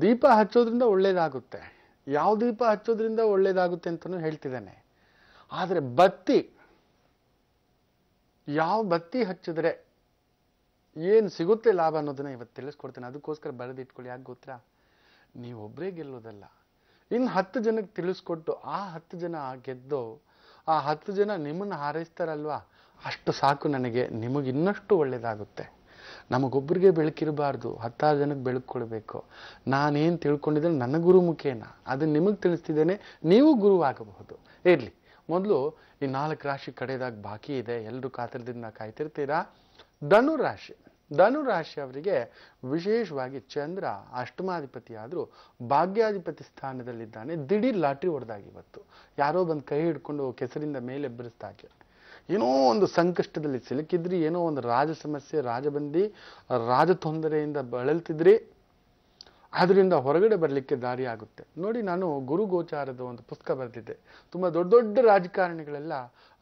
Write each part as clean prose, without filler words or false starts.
ದೀಪ ಹಚ್ಚೋದ್ರಿಂದ ಒಳ್ಳೇದಾಗುತ್ತೆ. ಯಾವ ದೀಪ ಹಚ್ಚೋದ್ರಿಂದ ಒಳ್ಳೇದಾಗುತ್ತೆ ಅಂತಲೂ ಹೇಳ್ತಿದ್ದಾನೆ. ಆದರೆ ಬತ್ತಿ, ಯಾವ ಬತ್ತಿ ಹಚ್ಚಿದ್ರೆ ಏನು ಸಿಗುತ್ತೆ ಲಾಭ ಅನ್ನೋದನ್ನ ಇವತ್ತು ತಿಳಿಸ್ಕೊಡ್ತೇನೆ. ಅದಕ್ಕೋಸ್ಕರ ಬರೆದಿಟ್ಕೊಳ್ಳಿ. ಯಾಕೆ ಗೊತ್ತಾ? ನೀವೊಬ್ಬರೇ ಗೆಲ್ಲೋದಲ್ಲ, ಇನ್ನು 10 ಜನಕ್ಕೆ ತಿಳಿಸ್ಕೊಟ್ಟು ಆ 10 ಜನ ಗೆದ್ದು ಆ 10 ಜನ ನಿಮ್ಮನ್ನು ಹಾರೈಸ್ತಾರಲ್ವಾ, ಅಷ್ಟು ಸಾಕು ನನಗೆ. ನಿಮಗೆ ಇನ್ನಷ್ಟು ಒಳ್ಳೇದಾಗುತ್ತೆ. ನಮಗೊಬ್ಬರಿಗೆ ಬೆಳಕಿರಬಾರ್ದು, 10 ಜನಕ್ಕೆ ಬೆಳಕು ಕೊಡಬೇಕು. ನಾನೇನು ತಿಳ್ಕೊಂಡಿದ್ದೇನೆ ನನ್ನ ಗುರುಮುಖೇನ ಅದನ್ನು ನಿಮಗೆ ತಿಳಿಸ್ತಿದ್ದೇನೆ, ನೀವು ಗುರುವಾಗಬಹುದು. ಇರಲಿ, ಮೊದಲು ಈ 4 ರಾಶಿ ಕಡೆದಾಗ ಬಾಕಿ ಇದೆ. ಎಲ್ಲರೂ ಕಾತರದಿಂದ ಕಾಯ್ತಿರ್ತೀರಾ. ಧನುರಾಶಿ. ಧನುರಾಶಿ ಅವರಿಗೆ ವಿಶೇಷವಾಗಿ ಚಂದ್ರ ಅಷ್ಟಮಾಧಿಪತಿ ಆದರೂ ಭಾಗ್ಯಾಧಿಪತಿ ಸ್ಥಾನದಲ್ಲಿದ್ದಾನೆ. ದಿಢೀರ್ ಲಾಟ್ರಿ ಹೊಡೆದಾಗ ಇವತ್ತು ಯಾರೋ ಬಂದು ಕೈ ಹಿಡ್ಕೊಂಡು ಕೆಸರಿಂದ ಮೇಲೆ ಎಬ್ಬರಿಸ್ದಾಗೆ, ಏನೋ ಒಂದು ಸಂಕಷ್ಟದಲ್ಲಿ ಸಿಲುಕಿದ್ರಿ, ಏನೋ ಒಂದು ರಾಜ ಸಮಸ್ಯೆ, ರಾಜಬಂದಿ, ರಾಜ ತೊಂದರೆಯಿಂದ ಬಳಲ್ತಿದ್ರಿ, ಅದರಿಂದ ಹೊರಗಡೆ ಬರಲಿಕ್ಕೆ ದಾರಿ ಆಗುತ್ತೆ. ನೋಡಿ, ನಾನು ಗುರು ಗೋಚಾರದ ಒಂದು ಪುಸ್ತಕ ಬರೆದಿದ್ದೆ. ತುಂಬ ದೊಡ್ಡ ದೊಡ್ಡ ರಾಜಕಾರಣಿಗಳೆಲ್ಲ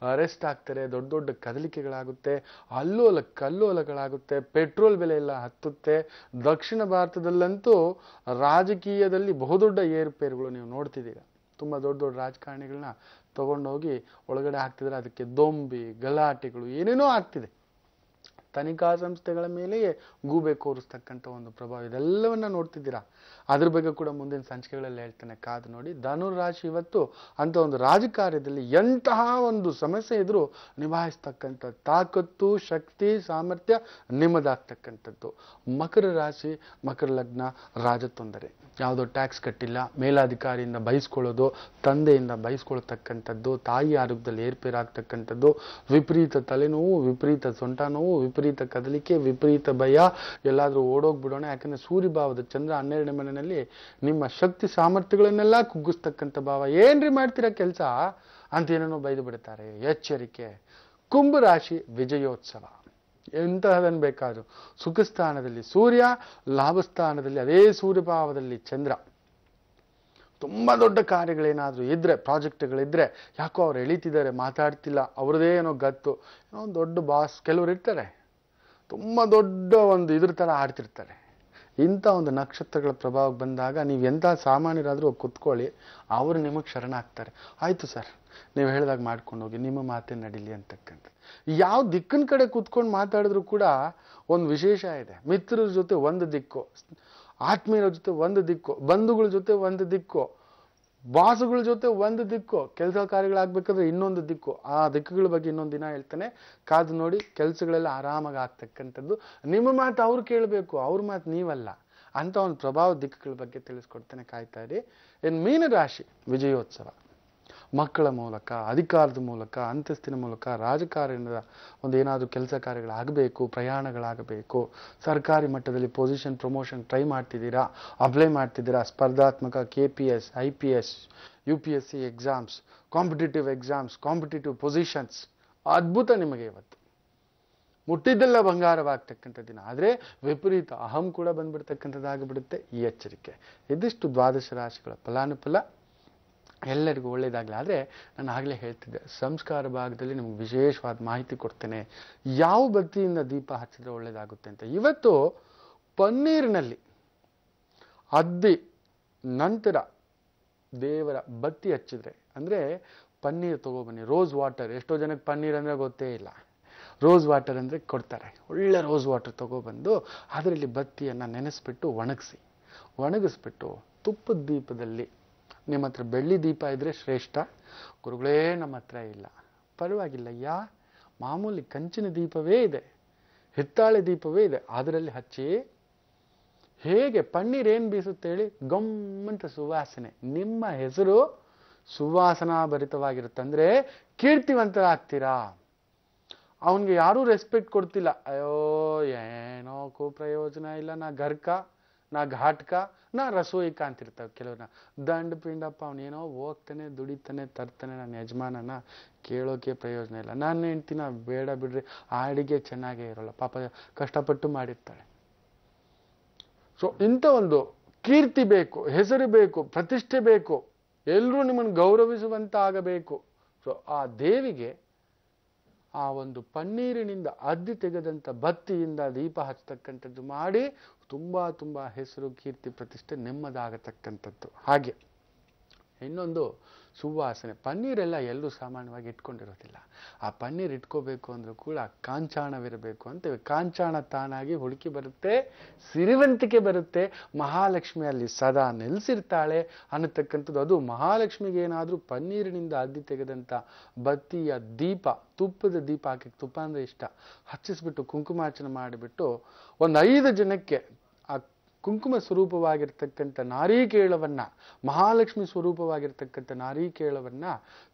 ಅರೆಸ್ಟ್ ಆಗ್ತಾರೆ, ದೊಡ್ಡ ದೊಡ್ಡ ಕದಲಿಕೆಗಳಾಗುತ್ತೆ, ಅಲ್ಲೋಲ ಕಲ್ಲೋಲಗಳಾಗುತ್ತೆ, ಪೆಟ್ರೋಲ್ ಬೆಲೆ ಎಲ್ಲ ಹತ್ತುತ್ತೆ. ದಕ್ಷಿಣ ಭಾರತದಲ್ಲಂತೂ ರಾಜಕೀಯದಲ್ಲಿ ಬಹುದೊಡ್ಡ ಏರುಪೇರುಗಳು ನೀವು ನೋಡ್ತಿದ್ದೀರಾ. ತುಂಬ ದೊಡ್ಡ ದೊಡ್ಡ ರಾಜಕಾರಣಿಗಳನ್ನ ತಗೊಂಡೋಗಿ ಒಳಗಡೆ ಹಾಕ್ತಿದ್ರೆ ಅದಕ್ಕೆ ದೊಂಬಿ ಗಲಾಟೆಗಳು ಏನೇನೋ ಆಗ್ತಿದೆ. ತನಿಖಾ ಸಂಸ್ಥೆಗಳ ಮೇಲೆಯೇ ಗೂಬೆ ಕೋರಿಸ್ತಕ್ಕಂಥ ಒಂದು ಪ್ರಭಾವ, ಇದೆಲ್ಲವನ್ನ ನೋಡ್ತಿದ್ದೀರಾ. ಅದ್ರ ಬಗ್ಗೆ ಕೂಡ ಮುಂದಿನ ಸಂಚಿಕೆಗಳಲ್ಲಿ ಹೇಳ್ತೇನೆ, ಕಾದು ನೋಡಿ. ಧನುರಾಶಿ ಇವತ್ತು ಅಂತ ಒಂದು ರಾಜಕಾರ್ಯದಲ್ಲಿ ಎಂತಹ ಒಂದು ಸಮಸ್ಯೆ ಇದ್ರೂ ನಿಭಾಯಿಸ್ತಕ್ಕಂಥ ತಾಕತ್ತು, ಶಕ್ತಿ, ಸಾಮರ್ಥ್ಯ ನಿಮ್ಮದಾಗ್ತಕ್ಕಂಥದ್ದು. ಮಕರ ರಾಶಿ, ಮಕರ ಲಗ್ನ, ರಾಜ ತೊಂದರೆ. ಯಾವುದೋ ಟ್ಯಾಕ್ಸ್ ಕಟ್ಟಿಲ್ಲ, ಮೇಲಾಧಿಕಾರಿಯಿಂದ ಬಯಸ್ಕೊಳ್ಳೋದು, ತಂದೆಯಿಂದ ಬಯಸ್ಕೊಳ್ತಕ್ಕಂಥದ್ದು, ತಾಯಿ ಆರೋಗ್ಯದಲ್ಲಿ ಏರ್ಪೇರಾಗ್ತಕ್ಕಂಥದ್ದು, ವಿಪರೀತ ತಲೆನೋವು, ವಿಪರೀತ ಸೊಂಟ ನೋವು, ವಿಪರೀತ ಕದಲಿಕೆ, ವಿಪರೀತ ಭಯ, ಎಲ್ಲಾದ್ರೂ ಓಡೋಗ್ಬಿಡೋಣ. ಯಾಕಂದ್ರೆ ಸೂರ್ಯಭಾವದ ಚಂದ್ರ 12ನೇ ಮನೆಯಲ್ಲಿ ನಿಮ್ಮ ಶಕ್ತಿ ಸಾಮರ್ಥ್ಯಗಳನ್ನೆಲ್ಲ ಕುಗ್ಗಿಸ್ತಕ್ಕಂಥ ಭಾವ. ಏನ್ರಿ ಮಾಡ್ತೀರಾ ಕೆಲಸ ಅಂತ ಏನೇನೋ ಬೈದು ಬಿಡ್ತಾರೆ. ಎಚ್ಚರಿಕೆ. ಕುಂಭರಾಶಿ ವಿಜಯೋತ್ಸವ. ಎಂತಹದನ್ನು ಬೇಕಾದ್ರೂ ಸುಖ ಸ್ಥಾನದಲ್ಲಿ ಸೂರ್ಯ, ಲಾಭಸ್ಥಾನದಲ್ಲಿ ಅದೇ ಸೂರ್ಯಭಾವದಲ್ಲಿ ಚಂದ್ರ. ತುಂಬಾ ದೊಡ್ಡ ಕಾರ್ಯಗಳೇನಾದ್ರೂ ಇದ್ರೆ, ಪ್ರಾಜೆಕ್ಟ್ಗಳಿದ್ರೆ, ಯಾಕೋ ಅವ್ರು ಎಳಿತಿದ್ದಾರೆ, ಮಾತಾಡ್ತಿಲ್ಲ, ಅವ್ರದೇ ಏನೋ ಗತ್ತು, ಏನೋ ಒಂದು ದೊಡ್ಡ ಬಾಸ್ ಕೆಲವ್ರು ಇರ್ತಾರೆ, ತುಂಬಾ ದೊಡ್ಡ ಒಂದು ಇದ್ರ ತರ ಆಡ್ತಿರ್ತಾರೆ. ಇಂಥ ಒಂದು ನಕ್ಷತ್ರಗಳ ಪ್ರಭಾವ ಬಂದಾಗ ನೀವು ಎಂಥ ಸಾಮಾನ್ಯರಾದ್ರೂ ಕುತ್ಕೊಳ್ಳಿ, ಅವರು ನಿಮಗೆ ಶರಣಾಗ್ತಾರೆ. ಆಯ್ತು ಸರ್, ನೀವು ಹೇಳಿದಾಗ ಮಾಡ್ಕೊಂಡು ಹೋಗಿ, ನಿಮ್ಮ ಮಾತೇ ನಡೀಲಿ ಅಂತಕ್ಕಂಥ. ಯಾವ ದಿಕ್ಕಿನ ಕಡೆ ಕುತ್ಕೊಂಡು ಮಾತಾಡಿದ್ರು ಕೂಡ ಒಂದು ವಿಶೇಷ ಇದೆ. ಮಿತ್ರರ ಜೊತೆ ಒಂದು ದಿಕ್ಕು, ಆತ್ಮೀಯರ ಜೊತೆ ಒಂದು ದಿಕ್ಕು, ಬಂಧುಗಳ ಜೊತೆ ಒಂದು ದಿಕ್ಕು, ಬಾಸುಗಳ ಜೊತೆ ಒಂದು ದಿಕ್ಕು, ಕೆಲಸ ಕಾರ್ಯಗಳಾಗಬೇಕಾದ್ರೆ ಇನ್ನೊಂದು ದಿಕ್ಕು. ಆ ದಿಕ್ಕುಗಳ ಬಗ್ಗೆ ಇನ್ನೊಂದು ದಿನ ಹೇಳ್ತಾನೆ, ಕಾದು ನೋಡಿ. ಕೆಲಸಗಳೆಲ್ಲ ಆರಾಮಾಗಿ ಆಗ್ತಕ್ಕಂಥದ್ದು. ನಿಮ್ಮ ಮಾತು ಅವ್ರು ಕೇಳಬೇಕು, ಅವ್ರ ಮಾತು ನೀವಲ್ಲ ಅಂತ ಒಂದು ಪ್ರಭಾವ ದಿಕ್ಕುಗಳ ಬಗ್ಗೆ ತಿಳಿಸ್ಕೊಡ್ತೇನೆ, ಕಾಯ್ತಾ ಇರಿ. ಇನ್ನು ಮೀನರಾಶಿ ವಿಜಯೋತ್ಸವ. ಮಕ್ಕಳ ಮೂಲಕ, ಅಧಿಕಾರದ ಮೂಲಕ, ಅಂತಸ್ತಿನ ಮೂಲಕ, ರಾಜಕಾರಣದ ಒಂದು ಏನಾದರೂ ಕೆಲಸ ಕಾರ್ಯಗಳಾಗಬೇಕು, ಪ್ರಯಾಣಗಳಾಗಬೇಕು, ಸರ್ಕಾರಿ ಮಟ್ಟದಲ್ಲಿ ಪೊಸಿಷನ್ ಪ್ರಮೋಷನ್ ಟ್ರೈ ಮಾಡ್ತಿದ್ದೀರಾ, ಅಪ್ಲೈ ಮಾಡ್ತಿದ್ದೀರಾ, ಸ್ಪರ್ಧಾತ್ಮಕ KPS, IPS, UPSC exams, competitive exams, competitive positions, ಅದ್ಭುತ ನಿಮಗೆ ಇವತ್ತು. ಮುಟ್ಟಿದ್ದೆಲ್ಲ ಬಂಗಾರವಾಗ್ತಕ್ಕಂಥ ದಿನ. ಆದರೆ ವಿಪರೀತ ಅಹಂ ಕೂಡ ಬಂದ್ಬಿಡ್ತಕ್ಕಂಥದ್ದಾಗಿಬಿಡುತ್ತೆ. ಈ ಎಚ್ಚರಿಕೆ. ಇದಿಷ್ಟು ದ್ವಾದಶ ರಾಶಿಗಳ ಫಲಾನುಫಲ. ಎಲ್ಲರಿಗೂ ಒಳ್ಳೇದಾಗಲಿ. ಆದರೆ ನಾನು ಆಗಲೇ ಹೇಳ್ತಿದ್ದೆ, ಸಂಸ್ಕಾರ ಭಾಗದಲ್ಲಿ ನಿಮ್ಗೆ ವಿಶೇಷವಾದ ಮಾಹಿತಿ ಕೊಡ್ತೇನೆ, ಯಾವ ಬತ್ತಿಯಿಂದ ದೀಪ ಹಚ್ಚಿದ್ರೆ ಒಳ್ಳೇದಾಗುತ್ತೆ ಅಂತ. ಇವತ್ತು ಪನ್ನೀರಿನಲ್ಲಿ ಅದ್ದಿ ನಂತರ ದೇವರ ಬತ್ತಿ ಹಚ್ಚಿದ್ರೆ, ಅಂದರೆ ಪನ್ನೀರ್ ತಗೊಬನ್ನಿ, ರೋಸ್ ವಾಟರ್. ಎಷ್ಟೋ ಜನಕ್ಕೆ ಪನ್ನೀರ್ ಅಂದರೆ ಗೊತ್ತೇ ಇಲ್ಲ. ರೋಸ್ ವಾಟರ್ ಅಂದರೆ ಕೊಡ್ತಾರೆ. ಒಳ್ಳೆ ರೋಸ್ ವಾಟರ್ ತಗೊಬಂದು ಅದರಲ್ಲಿ ಬತ್ತಿಯನ್ನು ನೆನೆಸ್ಬಿಟ್ಟು ಒಣಗಿಸ್ಬಿಟ್ಟು ತುಪ್ಪದ ದೀಪದಲ್ಲಿ, ನಿಮ್ಮ ಹತ್ರ ಬೆಳ್ಳಿ ದೀಪ ಇದ್ರೆ ಶ್ರೇಷ್ಠ. ಗುರುಗಳೇ ನಮ್ಮ ಹತ್ರ ಇಲ್ಲ, ಪರವಾಗಿಲ್ಲ, ಮಾಮೂಲಿ ಕಂಚಿನ ದೀಪವೇ ಇದೆ, ಹಿತ್ತಾಳೆ ದೀಪವೇ ಇದೆ, ಅದರಲ್ಲಿ ಹಚ್ಚಿ. ಹೇಗೆ ಪನ್ನೀರ್ ಏನು ಬೀಸುತ್ತೆ ಹೇಳಿ? ಗಮ್ಮಂತ ಸುವಾಸನೆ. ನಿಮ್ಮ ಹೆಸರು ಸುವಾಸನಾ ಭರಿತವಾಗಿರುತ್ತೆ. ಅಂದರೆ ಕೀರ್ತಿವಂತರಾಗ್ತೀರಾ. ಅವನಿಗೆ ಯಾರೂ ರೆಸ್ಪೆಕ್ಟ್ ಕೊಡ್ತಿಲ್ಲ. ಅಯ್ಯೋ ಏನೋ ಪ್ರಯೋಜನ ಇಲ್ಲ, ನಾ ಗರ್ಕ, ನಾ ಘಾಟ್ಕ, ನಾ ರಸೋಯಿಕ ಅಂತಿರ್ತಾವೆ ಕೆಲವ್ರನ್ನ. ದಂಡ ಪಿಂಡಪ್ಪ, ಅವನೇನೋ ಹೋಗ್ತಾನೆ, ದುಡಿತಾನೆ, ತರ್ತಾನೆ, ನನ್ನ ಯಜಮಾನನ ಕೇಳೋಕೆ ಪ್ರಯೋಜನ ಇಲ್ಲ. ನನ್ನ ಹೆಂಡ್ತಿನ ಬೇಡ ಬಿಡ್ರಿ, ಆ ಅಡಿಗೆ ಚೆನ್ನಾಗೇ ಇರೋಲ್ಲ, ಪಾಪ ಕಷ್ಟಪಟ್ಟು ಮಾಡಿರ್ತಾಳೆ. ಸೊ ಇಂಥ ಒಂದು ಕೀರ್ತಿ ಬೇಕು, ಹೆಸರು ಬೇಕು, ಪ್ರತಿಷ್ಠೆ ಬೇಕು, ಎಲ್ಲರೂ ನಿಮ್ಮನ್ನು ಗೌರವಿಸುವಂತ ಆಗಬೇಕು. ಸೊ ಆ ದೇವಿಗೆ ಆ ಒಂದು ಪನ್ನೀರಿನಿಂದ ಅದ್ದಿ ತೆಗೆದಂಥ ಬತ್ತಿಯಿಂದ ದೀಪ ಹಚ್ಚತಕ್ಕಂಥದ್ದು ಮಾಡಿ ತುಂಬಾ ತುಂಬಾ ಹೆಸರು ಕೀರ್ತಿ ಪ್ರತಿಷ್ಠೆ ನೆಮ್ಮದಾಗತಕ್ಕಂಥದ್ದು. ಹಾಗೆ ಇನ್ನೊಂದು ಸುವಾಸನೆ. ಪನ್ನೀರೆಲ್ಲ ಎಲ್ಲರೂ ಸಾಮಾನ್ಯವಾಗಿ ಇಟ್ಕೊಂಡಿರೋದಿಲ್ಲ. ಆ ಪನ್ನೀರ್ ಇಟ್ಕೋಬೇಕು ಅಂದ್ರೂ ಕೂಡ ಕಾಂಚಾಣವಿರಬೇಕು ಅಂತೇವೆ. ಕಾಂಚಾಣ ತಾನಾಗಿ ಹುಡುಕಿ ಬರುತ್ತೆ, ಸಿರಿವಂತಿಕೆ ಬರುತ್ತೆ, ಮಹಾಲಕ್ಷ್ಮಿ ಅಲ್ಲಿ ಸದಾ ನೆಲೆಸಿರ್ತಾಳೆ ಅನ್ನತಕ್ಕಂಥದ್ದು. ಅದು ಮಹಾಲಕ್ಷ್ಮಿಗೆ ಏನಾದರೂ ಪನ್ನೀರಿನಿಂದ ಅದ್ದಿ ತೆಗೆದಂಥ ಬತ್ತಿಯ ದೀಪ, ತುಪ್ಪದ ದೀಪ ಹಾಕಿ, ತುಪ್ಪ ಅಂದ್ರೆ ಇಷ್ಟ, ಹಚ್ಚಿಸ್ಬಿಟ್ಟು ಕುಂಕುಮಾರ್ಚನೆ ಮಾಡಿಬಿಟ್ಟು ಒಂದು 5 ಜನಕ್ಕೆ ಆ ಕುಂಕುಮ ಸ್ವರೂಪವಾಗಿರ್ತಕ್ಕಂಥ ನಾರಿಕೇಳವನ್ನ, ಮಹಾಲಕ್ಷ್ಮಿ ಸ್ವರೂಪವಾಗಿರ್ತಕ್ಕಂಥ ನಾರಿಕೇಳವನ್ನ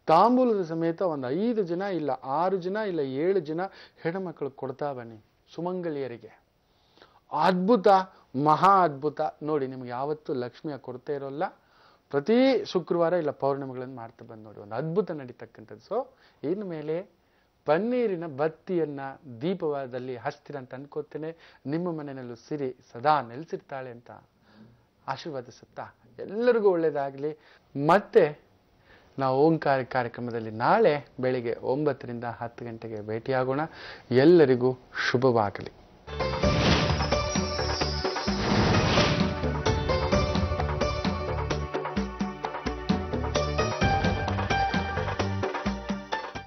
ತಾಂಬೂಲದ ಸಮೇತ ಒಂದು 5 ಜನ ಇಲ್ಲ 6 ಜನ ಇಲ್ಲ 7 ಜನ ಹೆಣ್ಮಕ್ಳು ಕೊಡ್ತಾ ಬನ್ನಿ ಸುಮಂಗಲಿಯರಿಗೆ. ಅದ್ಭುತ, ಮಹಾ ಅದ್ಭುತ. ನೋಡಿ, ನಿಮ್ಗೆ ಯಾವತ್ತೂ ಲಕ್ಷ್ಮಿಯ ಕೊರತೆ ಇರೋಲ್ಲ. ಪ್ರತಿ ಶುಕ್ರವಾರ ಇಲ್ಲ ಪೌರ್ಣಿಮೆಗಳನ್ನು ಮಾಡ್ತಾ ಬಂದು ನೋಡಿ, ಒಂದು ಅದ್ಭುತ ನಡೀತಕ್ಕಂಥದ್ದು. ಸೊ ಇನ್ನು ಮೇಲೆ ಪನ್ನೀರಿನ ಬತ್ತಿಯನ್ನ ದೀಪದಲ್ಲಿ ಹಚ್ತೀರ ಅಂತ ಅನ್ಕೋತೇನೆ. ನಿಮ್ಮ ಮನೆಯಲ್ಲೂ ಸಿರಿ ಸದಾ ನೆಲೆಸಿರ್ತಾಳೆ ಅಂತ ಆಶೀರ್ವಾದಿಸುತ್ತಾ ಎಲ್ಲರಿಗೂ ಒಳ್ಳೇದಾಗಲಿ. ಮತ್ತೆ ನಾವು ಓಂಕಾರ ಕಾರ್ಯಕ್ರಮದಲ್ಲಿ ನಾಳೆ ಬೆಳಿಗ್ಗೆ 9 ರಿಂದ 10 ಗಂಟೆಗೆ ಭೇಟಿಯಾಗೋಣ. ಎಲ್ಲರಿಗೂ ಶುಭವಾಗಲಿ.